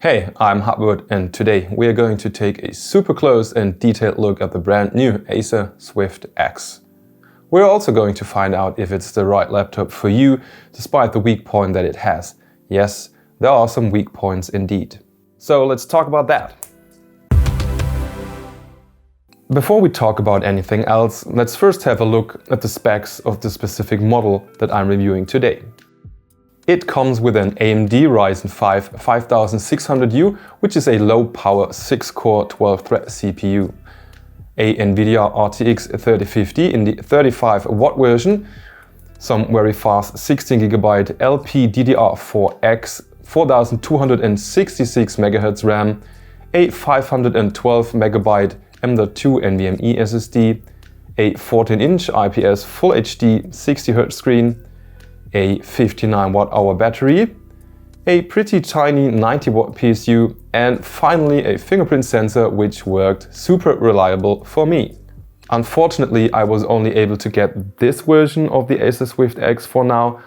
Hey, I'm Hubwood, and today we are going to take a super close and detailed look at the brand new Acer Swift X. We're also going to find out if it's the right laptop for you, despite the weak point that it has. Yes, there are some weak points indeed. So let's talk about that. Before we talk about anything else, let's first have a look at the specs of the specific model that I'm reviewing today. It comes with an AMD Ryzen 5 5600U, which is a low-power 6-core 12-thread CPU. A NVIDIA RTX 3050 in the 35W version, some very fast 16GB LPDDR4X, 4266 MHz RAM, a 512MB M.2 NVMe SSD, a 14-inch IPS FullHD 60Hz screen, a 59 Wh battery, a pretty tiny 90 Watt PSU, and finally a fingerprint sensor which worked super reliable for me. Unfortunately, I was only able to get this version of the Acer Swift X for now,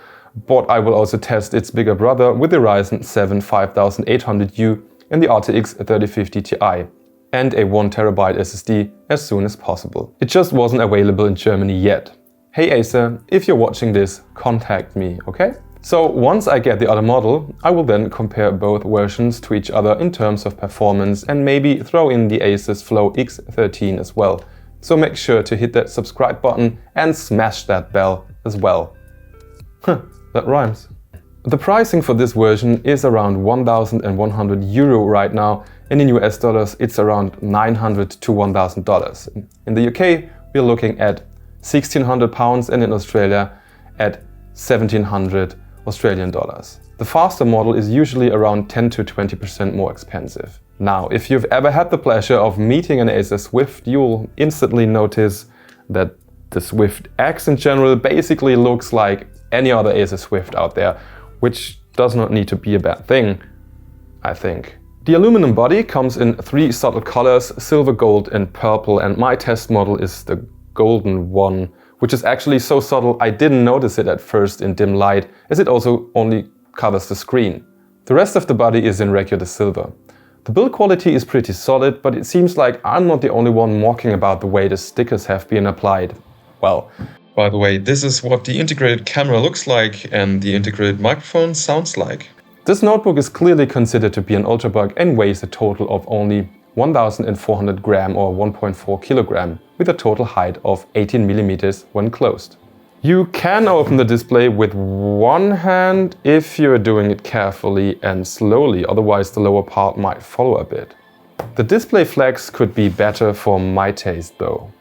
but I will also test its bigger brother with the Ryzen 7 5800U and the RTX 3050 Ti, and a 1TB SSD as soon as possible. It just wasn't available in Germany yet. Hey Acer, if you're watching this, contact me, okay? So once I get the other model, I will then compare both versions to each other in terms of performance and maybe throw in the Acer's Flow X13 as well. So make sure to hit that subscribe button and smash that bell as well. That rhymes. The pricing for this version is around €1,100 right now, and in US dollars it's around $900 to $1,000. In the UK we're looking at £1,600 and in Australia at 1,700 Australian dollars. The faster model is usually around 10 to 20% more expensive. Now, if you've ever had the pleasure of meeting an Acer Swift, you'll instantly notice that the Swift X in general basically looks like any other Acer Swift out there, which does not need to be a bad thing, I think. The aluminum body comes in 3 subtle colors, silver, gold and purple, and my test model is the golden one, which is actually so subtle I didn't notice it at first in dim light, as it also only covers the screen. The rest of the body is in regular silver. The build quality is pretty solid, but it seems like I'm not the only one mocking about the way the stickers have been applied. Well, by the way, this is what the integrated camera looks like and the integrated microphone sounds like. This notebook is clearly considered to be an ultrabook and weighs a total of only 1,400 gram or 1.4 kilogram, with a total height of 18 millimeters when closed. You can open the display with one hand if you're doing it carefully and slowly, otherwise the lower part might follow a bit. The display flex could be better for my taste though.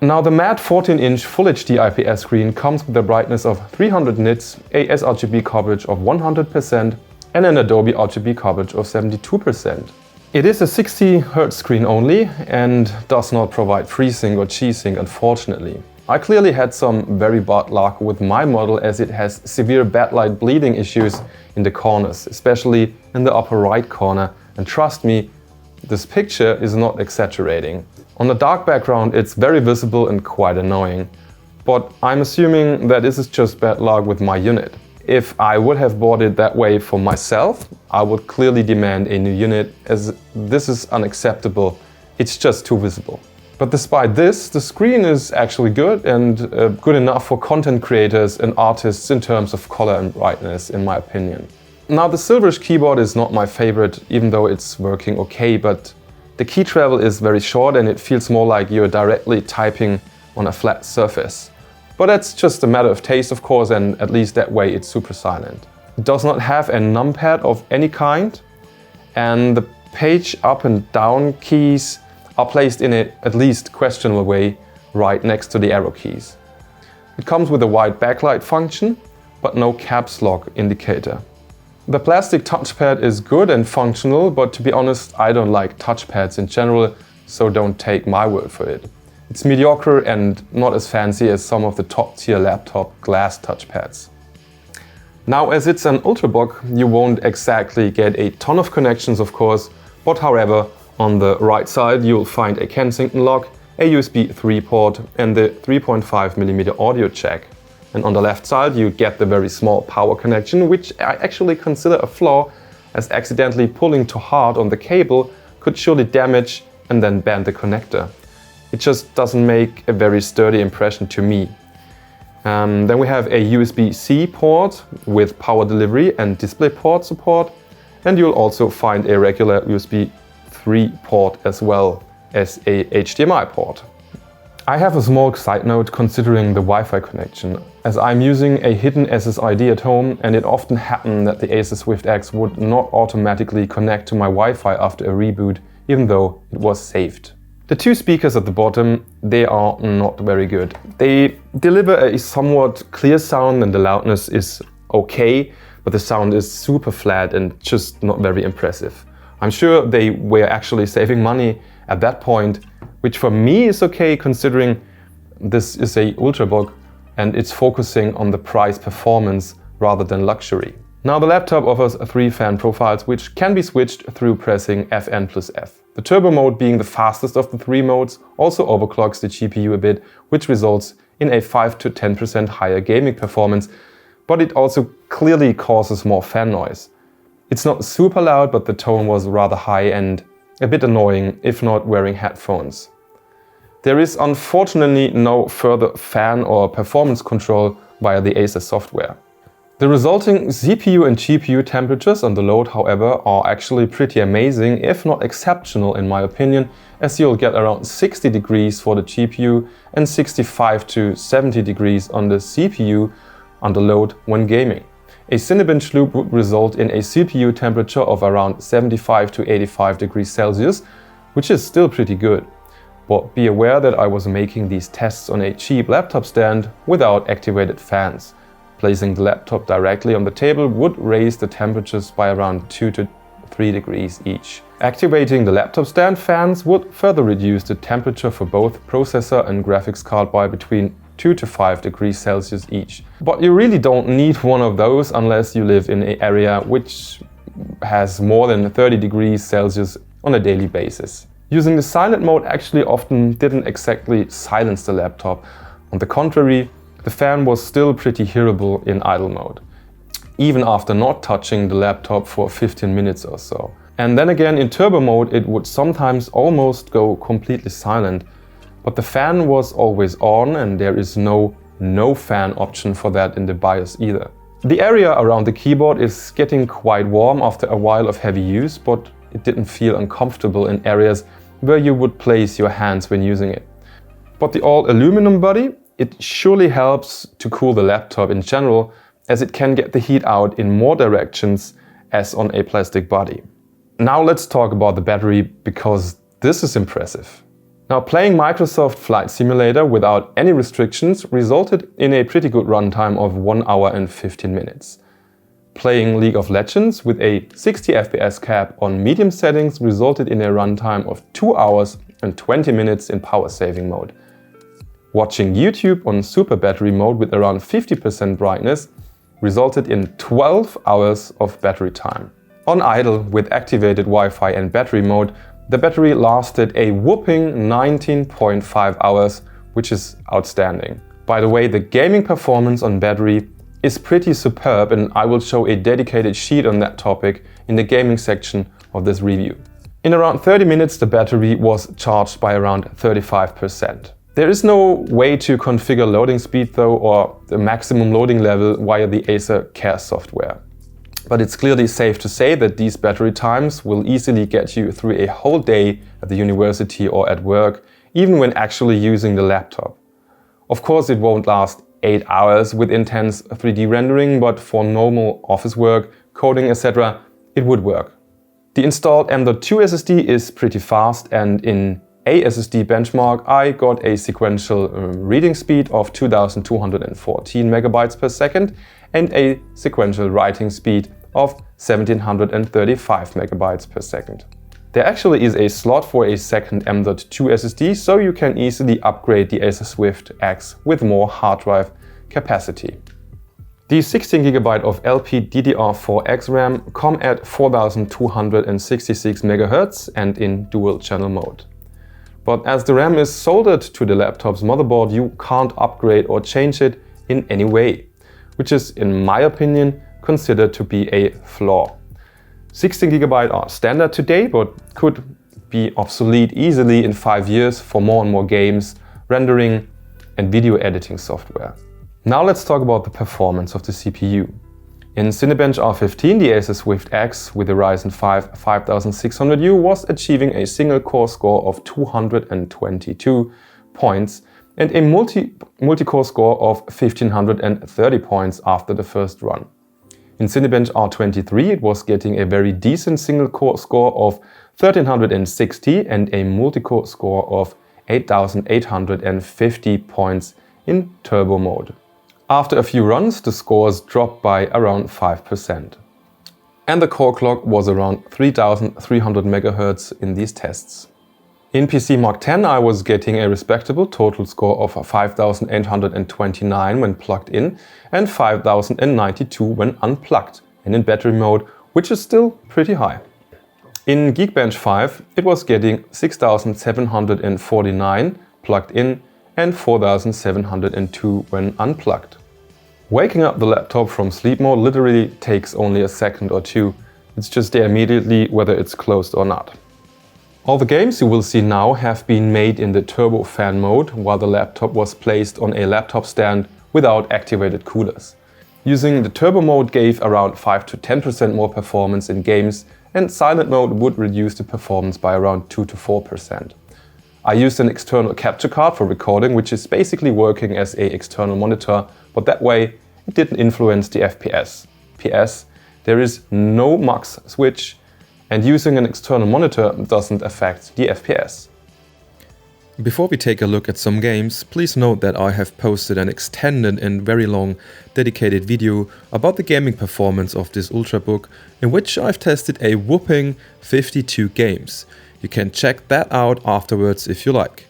Now the matte 14-inch FullHD IPS screen comes with a brightness of 300 nits, a sRGB coverage of 100%, and an Adobe RGB coverage of 72%. It is a 60 Hz screen only and does not provide FreeSync or G-Sync, unfortunately. I clearly had some very bad luck with my model, as it has severe backlight bleeding issues in the corners, especially in the upper right corner, and trust me, this picture is not exaggerating. On a dark background it's very visible and quite annoying, but I'm assuming that this is just bad luck with my unit. If I would have bought it that way for myself, I would clearly demand a new unit, as this is unacceptable. It's just too visible. But despite this, the screen is actually good and good enough for content creators and artists in terms of color and brightness, in my opinion. Now the silverish keyboard is not my favorite, even though it's working okay, but the key travel is very short and it feels more like you're directly typing on a flat surface. But that's just a matter of taste, of course, and at least that way it's super silent. It does not have a numpad of any kind, and the page up and down keys are placed in a at least questionable way right next to the arrow keys. It comes with a white backlight function, but no caps lock indicator. The plastic touchpad is good and functional, but to be honest, I don't like touchpads in general, so don't take my word for it. It's mediocre and not as fancy as some of the top-tier laptop glass touchpads. Now, as it's an ultrabook, you won't exactly get a ton of connections, of course, but however, on the right side you'll find a Kensington lock, a USB 3 port and the 3.5mm audio jack. And on the left side you get the very small power connection, which I actually consider a flaw, as accidentally pulling too hard on the cable could surely damage and then bend the connector. It just doesn't make a very sturdy impression to me. Then we have a USB-C port with power delivery and DisplayPort support, and you'll also find a regular USB 3 port as well as a HDMI port. I have a small side note considering the Wi-Fi connection, as I'm using a hidden SSID at home, and it often happened that the Acer Swift X would not automatically connect to my Wi-Fi after a reboot, even though it was saved. The two speakers at the bottom, they are not very good. They deliver a somewhat clear sound and the loudness is okay, but the sound is super flat and just not very impressive. I'm sure they were actually saving money at that point, which for me is okay considering this is a ultrabook and it's focusing on the price performance rather than luxury. Now the laptop offers 3 fan profiles which can be switched through pressing Fn+F. The turbo mode, being the fastest of the 3 modes, also overclocks the GPU a bit, which results in a 5 to 10% higher gaming performance, but it also clearly causes more fan noise. It's not super loud, but the tone was rather high and a bit annoying if not wearing headphones. There is unfortunately no further fan or performance control via the Acer software. The resulting CPU and GPU temperatures on the load, however, are actually pretty amazing, if not exceptional in my opinion, as you'll get around 60 degrees for the GPU and 65 to 70 degrees on the CPU under load when gaming. A Cinebench loop would result in a CPU temperature of around 75 to 85 degrees Celsius, which is still pretty good. But be aware that I was making these tests on a cheap laptop stand without activated fans. Placing the laptop directly on the table would raise the temperatures by around 2 to 3 degrees each. Activating the laptop stand fans would further reduce the temperature for both processor and graphics card by between 2 to 5 degrees Celsius each. But you really don't need one of those unless you live in an area which has more than 30 degrees Celsius on a daily basis. Using the silent mode actually often didn't exactly silence the laptop. On the contrary, the fan was still pretty hearable in idle mode, even after not touching the laptop for 15 minutes or so. And then again in turbo mode it would sometimes almost go completely silent, but the fan was always on and there is no fan option for that in the BIOS either. The area around the keyboard is getting quite warm after a while of heavy use, but it didn't feel uncomfortable in areas where you would place your hands when using it. But the all aluminum body, it surely helps to cool the laptop in general, as it can get the heat out in more directions as on a plastic body. Now let's talk about the battery, because this is impressive. Now, playing Microsoft Flight Simulator without any restrictions resulted in a pretty good runtime of 1 hour and 15 minutes. Playing League of Legends with a 60 FPS cap on medium settings resulted in a runtime of 2 hours and 20 minutes in power saving mode. Watching YouTube on super battery mode with around 50% brightness resulted in 12 hours of battery time. On idle with activated Wi-Fi and battery mode, the battery lasted a whopping 19.5 hours, which is outstanding. By the way, the gaming performance on battery is pretty superb, and I will show a dedicated sheet on that topic in the gaming section of this review. In around 30 minutes the battery was charged by around 35%. There is no way to configure loading speed though, or the maximum loading level via the Acer Care software. But it's clearly safe to say that these battery times will easily get you through a whole day at the university or at work, even when actually using the laptop. Of course, it won't last 8 hours with intense 3D rendering, but for normal office work, coding, etc., it would work. The installed M.2 SSD is pretty fast, and in a SSD benchmark I got a sequential reading speed of 2214 megabytes per second and a sequential writing speed of 1735 megabytes per second. There actually is a slot for a second M.2 SSD, so you can easily upgrade the Acer Swift X with more hard drive capacity. The 16GB of LPDDR4X RAM come at 4266 MHz and in dual channel mode. But as the RAM is soldered to the laptop's motherboard, you can't upgrade or change it in any way, which is, in my opinion, considered to be a flaw. 16GB are standard today, but could be obsolete easily in 5 years for more and more games, rendering and video editing software. Now let's talk about the performance of the CPU. In Cinebench R15, the Acer Swift X with the Ryzen 5 5600U was achieving a single core score of 222 points and a multi-core score of 1530 points after the first run. In Cinebench R23 it was getting a very decent single core score of 1360 and a multi-core score of 8850 points in turbo mode. After a few runs, the scores dropped by around 5%. And the core clock was around 3300 MHz in these tests. In PC Mark X I was getting a respectable total score of 5829 when plugged in and 5092 when unplugged, and in battery mode, which is still pretty high. In Geekbench 5 it was getting 6749 plugged in and 4702 when unplugged. Waking up the laptop from sleep mode literally takes only a second or two. It's just there immediately whether it's closed or not. All the games you will see now have been made in the turbo fan mode, while the laptop was placed on a laptop stand without activated coolers. Using the turbo mode gave around 5 to 10% more performance in games, and silent mode would reduce the performance by around 2 to 4%. I used an external capture card for recording, which is basically working as an external monitor, but that way it didn't influence the FPS. PS, there is no mux switch, and using an external monitor doesn't affect the FPS. Before we take a look at some games, please note that I have posted an extended and very long dedicated video about the gaming performance of this Ultrabook, in which I've tested a whopping 52 games. You can check that out afterwards if you like.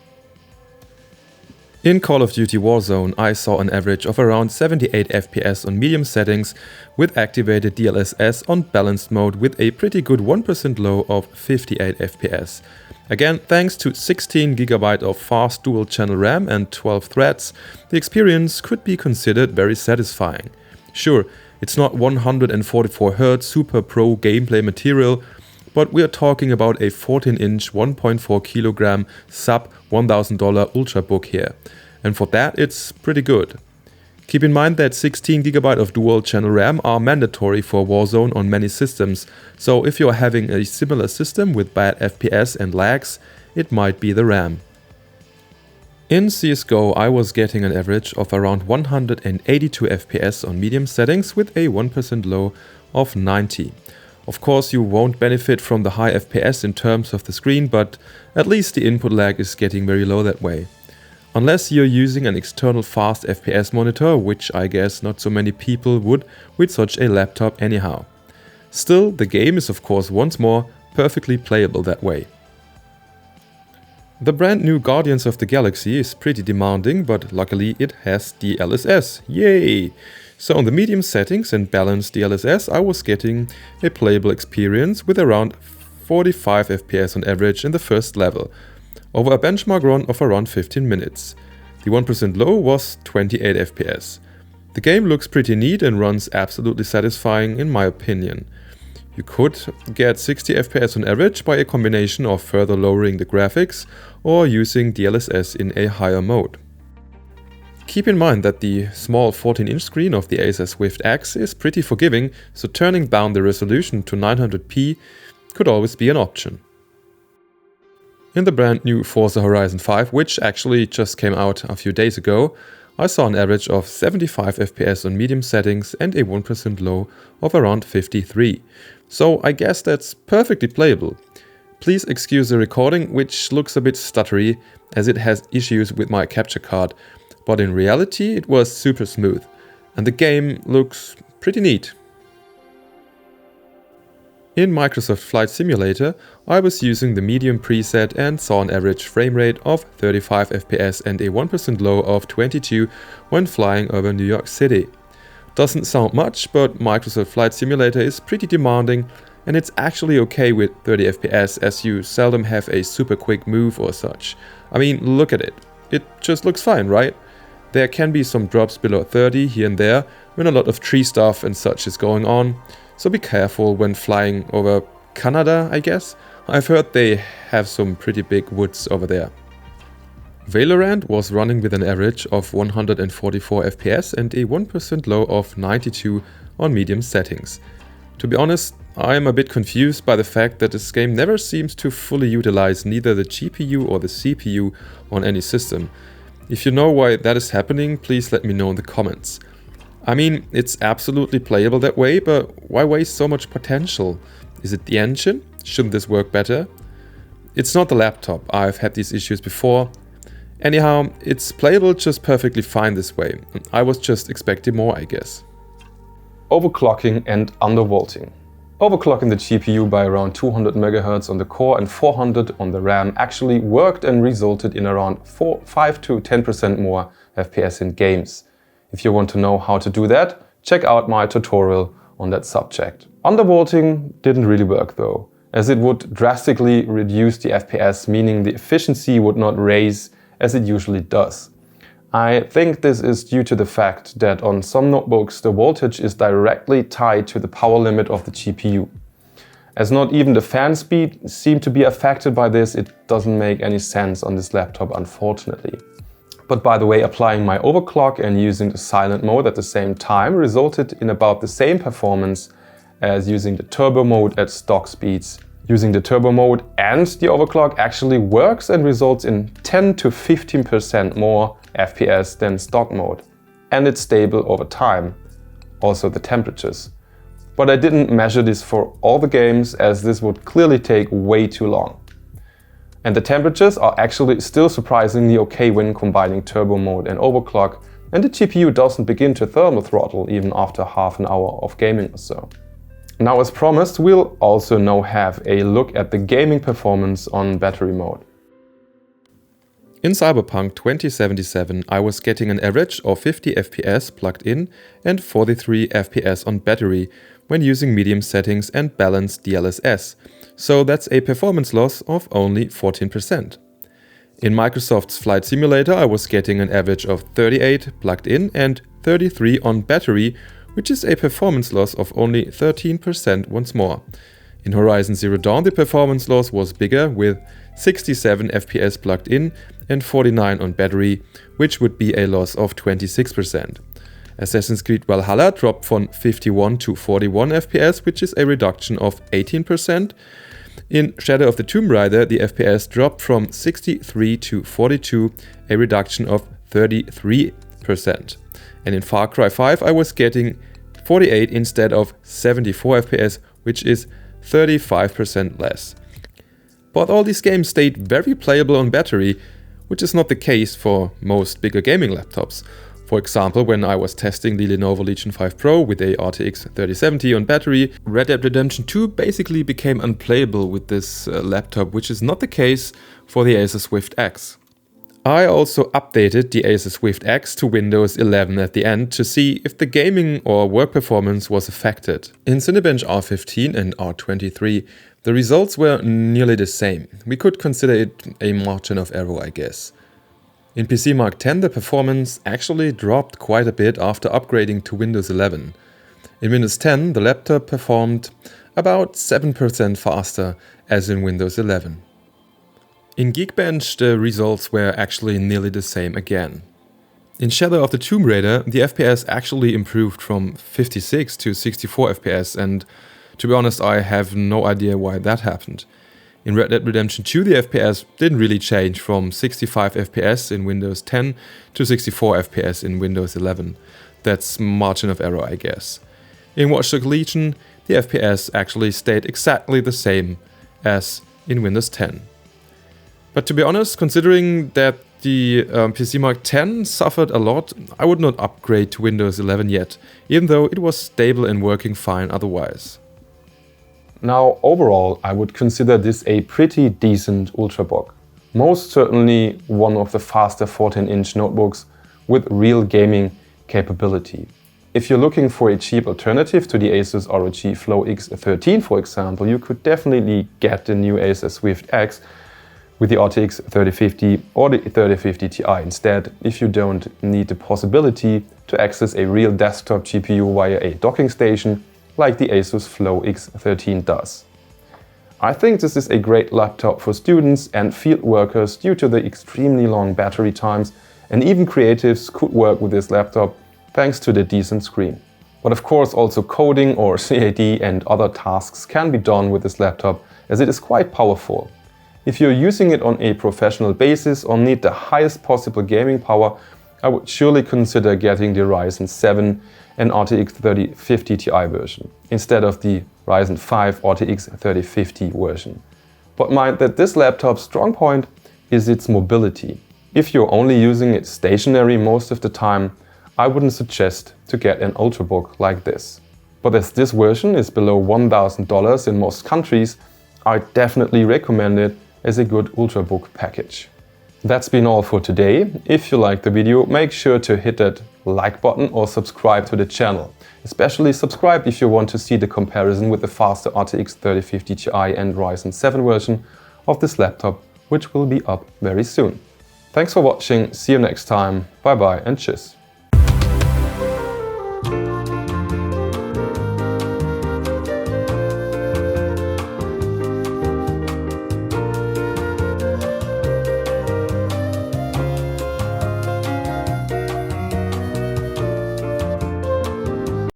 In Call of Duty Warzone I saw an average of around 78 FPS on medium settings with activated DLSS on balanced mode with a pretty good 1% low of 58 FPS. Again, thanks to 16GB of fast dual channel RAM and 12 threads, the experience could be considered very satisfying. Sure, it's not 144Hz super pro gameplay material, but we are talking about a 14-inch 1.4kg sub $1000 Ultrabook here, and for that it's pretty good. Keep in mind that 16GB of dual channel RAM are mandatory for Warzone on many systems, so if you're having a similar system with bad FPS and lags, it might be the RAM. In CSGO I was getting an average of around 182 FPS on medium settings with a 1% low of 90. Of course you won't benefit from the high FPS in terms of the screen, but at least the input lag is getting very low that way. Unless you're using an external fast FPS monitor, which I guess not so many people would with such a laptop anyhow. Still, the game is of course once more perfectly playable that way. The brand new Guardians of the Galaxy is pretty demanding, but luckily it has DLSS, yay! So on the medium settings and balanced DLSS I was getting a playable experience with around 45 FPS on average in the first level, over a benchmark run of around 15 minutes. The 1% low was 28 FPS. The game looks pretty neat and runs absolutely satisfying in my opinion. You could get 60 FPS on average by a combination of further lowering the graphics or using DLSS in a higher mode. Keep in mind that the small 14-inch screen of the Acer Swift X is pretty forgiving, so turning down the resolution to 900p could always be an option. In the brand new Forza Horizon 5, which actually just came out a few days ago, I saw an average of 75 FPS on medium settings and a 1% low of around 53. So I guess that's perfectly playable. Please excuse the recording, which looks a bit stuttery as it has issues with my capture card, but in reality it was super smooth, and the game looks pretty neat. In Microsoft Flight Simulator, I was using the medium preset and saw an average frame rate of 35 FPS and a 1% low of 22 when flying over New York City. Doesn't sound much, but Microsoft Flight Simulator is pretty demanding, and it's actually okay with 30 FPS as you seldom have a super quick move or such. I mean, look at it. It just looks fine, right? There can be some drops below 30 here and there when a lot of tree stuff and such is going on, so be careful when flying over Canada, I guess. I've heard they have some pretty big woods over there. Valorant was running with an average of 144 FPS and a 1% low of 92 on medium settings. To be honest, I am a bit confused by the fact that this game never seems to fully utilize neither the GPU or the CPU on any system. If you know why that is happening, please let me know in the comments. I mean, it's absolutely playable that way, but why waste so much potential? Is it the engine? Shouldn't this work better? It's not the laptop, I've had these issues before. Anyhow, it's playable just perfectly fine this way. I was just expecting more, I guess. Overclocking and undervolting. Overclocking the GPU by around 200 MHz on the core and 400 on the RAM actually worked and resulted in around 5 to 10% more FPS in games. If you want to know how to do that, check out my tutorial on that subject. Undervolting didn't really work though, as it would drastically reduce the FPS, meaning the efficiency would not raise as it usually does. I think this is due to the fact that on some notebooks the voltage is directly tied to the power limit of the GPU. As not even the fan speed seem to be affected by this, it doesn't make any sense on this laptop, unfortunately. But by the way, applying my overclock and using the silent mode at the same time resulted in about the same performance as using the turbo mode at stock speeds. Using the turbo mode and the overclock actually works and results in 10 to 15% more FPS than stock mode. And it's stable over time. Also the temperatures. But I didn't measure this for all the games, as this would clearly take way too long. And the temperatures are actually still surprisingly okay when combining turbo mode and overclock, and the GPU doesn't begin to thermal throttle even after half an hour of gaming or so. Now, as promised, we'll also now have a look at the gaming performance on battery mode. In Cyberpunk 2077 I was getting an average of 50 FPS plugged in and 43 FPS on battery when using medium settings and balanced DLSS, so that's a performance loss of only 14%. In Microsoft's Flight Simulator I was getting an average of 38 plugged in and 33 on battery, which is a performance loss of only 13% once more. In Horizon Zero Dawn the performance loss was bigger, with 67 FPS plugged in and 49 on battery, which would be a loss of 26%. Assassin's Creed Valhalla dropped from 51 to 41 FPS, which is a reduction of 18%. In Shadow of the Tomb Raider the FPS dropped from 63 to 42, a reduction of 33%. And in Far Cry 5 I was getting 48 instead of 74 FPS, which is 35% less. But all these games stayed very playable on battery, which is not the case for most bigger gaming laptops. For example, when I was testing the Lenovo Legion 5 Pro with a RTX 3070 on battery, Red Dead Redemption 2 basically became unplayable with this laptop, which is not the case for the Acer Swift X. I also updated the Acer Swift X to Windows 11 at the end to see if the gaming or work performance was affected. In Cinebench R15 and R23, the results were nearly the same. We could consider it a margin of error, I guess. In PC Mark X, the performance actually dropped quite a bit after upgrading to Windows 11. In Windows 10, the laptop performed about 7% faster as in Windows 11. In Geekbench, the results were actually nearly the same again. In Shadow of the Tomb Raider, the FPS actually improved from 56 to 64 FPS, and to be honest, I have no idea why that happened. In Red Dead Redemption 2, the FPS didn't really change from 65 FPS in Windows 10 to 64 FPS in Windows 11. That's margin of error, I guess. In Watch Dogs Legion, the FPS actually stayed exactly the same as in Windows 10. But to be honest, considering that the PC Mark X suffered a lot, I would not upgrade to Windows 11 yet, even though it was stable and working fine otherwise. Now, overall, I would consider this a pretty decent Ultrabook. Most certainly one of the faster 14-inch notebooks with real gaming capability. If you're looking for a cheap alternative to the Asus ROG Flow X13, for example, you could definitely get the new Acer Swift X, with the RTX 3050 or the 3050 Ti instead, if you don't need the possibility to access a real desktop GPU via a docking station like the Asus Flow X13 does. I think this is a great laptop for students and field workers due to the extremely long battery times, and even creatives could work with this laptop thanks to the decent screen. But of course also coding or CAD and other tasks can be done with this laptop as it is quite powerful. If you're using it on a professional basis or need the highest possible gaming power, I would surely consider getting the Ryzen 7 and RTX 3050 Ti version, instead of the Ryzen 5 RTX 3050 version. But mind that this laptop's strong point is its mobility. If you're only using it stationary most of the time, I wouldn't suggest to get an Ultrabook like this. But as this version is below $1,000 in most countries, I definitely recommend it as a good Ultrabook package. That's been all for today. If you liked the video, make sure to hit that like button or subscribe to the channel. Especially subscribe if you want to see the comparison with the faster RTX 3050 Ti and Ryzen 7 version of this laptop, which will be up very soon. Thanks for watching, see you next time, bye bye and tschüss.